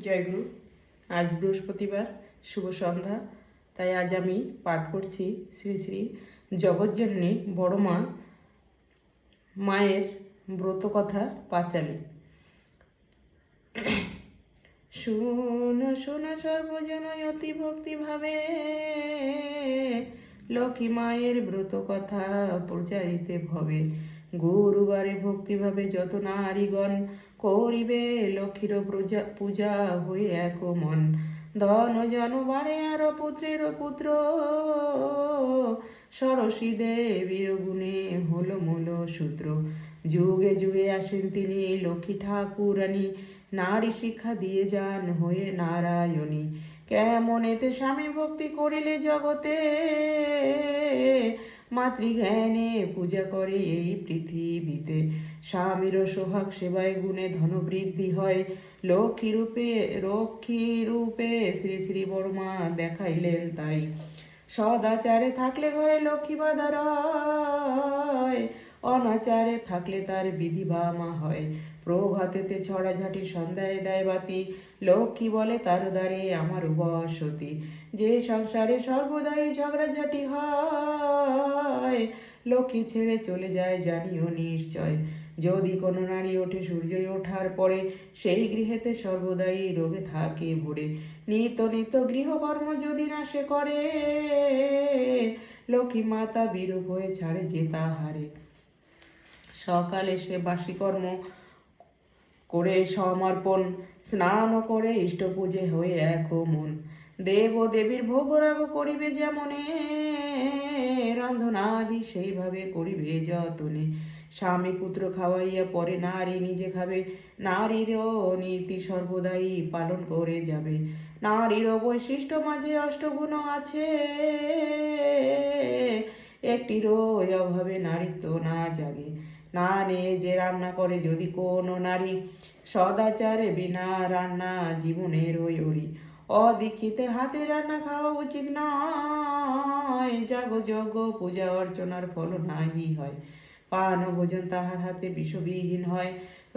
জয়গুরু। আজ বৃহস্পতিবার, শুভ সন্ধ্যা। তাই আজ আমি পাঠ করছি শ্রী শ্রী জগজ্জননী বড় মা মায়ের ব্রতকথা পাঁচালী। শুনো শোনো সর্বজন অতি ভক্তিভাবে, লক্ষ্মী মায়ের ব্রত কথা প্রচারিতে ভবে। গুরুবারে ভক্তিভাবে যত নারীগণ করিবে, লক্ষ্মীর পূজা হয়ে এক মন। ধন জন বাড়ে আর পুত্রের পুত্র, সরস্বী দেবীর গুণে হলো মূল সূত্র। যুগে যুগে আসেন তিনি লক্ষ্মী ঠাকুরানী, নারী শিক্ষা দিয়ে যান হয়ে নারায়ণী। কেমন এতে স্বামী ভক্তি করিলে জগতে, মাতৃজ্ঞানে পূজা করে এই পৃথিবীতে। স্বামীর সোহাগ সেবায় গুণে ধন বৃদ্ধি হয়, লক্ষ্মী রূপে শ্রী শ্রী বড়মা দেখাইলেন তাই। সদাচারে থাকলে ঘরে লক্ষ্মী বাধা রয়, অনাচারে থাকলে তার বিধি বামা হয়। প্রভাতেতে ছড়াঝাটি সন্ধ্যায় দেয় বাতি, লক্ষ্মী বলে তার দ্বারে আমার বসতি। যে সংসারে সর্বদাই ঝগড়াঝাটি হয়, লক্ষ্মী ছেড়ে চলে যায় জানিও নিশ্চয়। যদি কোনো নারী ওঠে সূর্য ওঠার পরে, সেই গৃহেতে সর্বদাই রোগে থাকে ভরে। নিত্য নিত্য গৃহকর্ম যদি না সে করে, লক্ষ্মী মাতা বিরূপ হয়ে ছাড়ে যে তাহারে। সকালে সে বাসি কর্ম করে সমর্পণ, স্নান করে ইষ্ট পূজে হয়ে এক মন। দেব দেবীর ভোগরাগ করিবে যেমনে, রন্ধনাদি সেইভাবে করিবে যতনে। স্বামী পুত্র খাওয়াইয়া পরে নারী নিজে খাবে, নারীরও নীতি সর্বদাই পালন করে যাবে। নারীর বৈশিষ্ট্য মাঝে অষ্টগুণ আছে, একটিরও অভাবে নারীত্ব না জাগে। না নে যে রান্না করে যদি কোনো নারী, সদাচারে বিনা রান্না জীবনের ওই। অদীক্ষিতের হাতে রান্না খাওয়া উচিত নয়, যাগ যজ্ঞ পূজা অর্চনার ফল নাহি হয়। পান ভোজন তাহার হাতে বিষবিহীন হয়,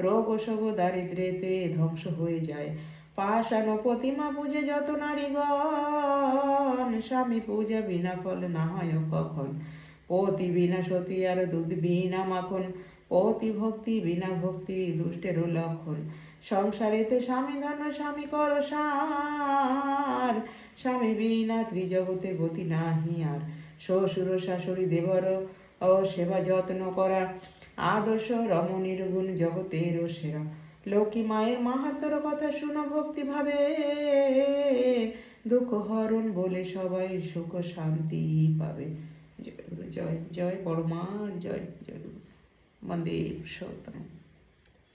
রোগ শোক দারিদ্র্যেতে ধ্বংস হয়ে যায়। পাষাণ প্রতিমা পূজে যত নারীগণ, স্বামী পূজা বিনা ফল না হয় কখন। পতি বিনা সতী আর দুধ বিনা মাখন, অতি ভক্তি বিনা ভক্তি দুষ্টেরও লক্ষণ। সংসারেতে স্বামী ধন্য স্বামী কর সার, স্বামী বিনা ত্রিজগতে গতি নাহি আর। শ্বশুর শাশুড়ি দেবর ও সেবা যত্ন করা, আদর্শ রমণীর গুণ জগতের সেরা। লক্ষ্মী মায়ের মাহাত্ম্যর কথা শুনো ভক্তি ভাবে, দুঃখ হরণ বলে সবাই সুখ শান্তি পাবে। জয় জয় জয় বড় মার জয়। জয় বন্দে পুরুষোত্তম।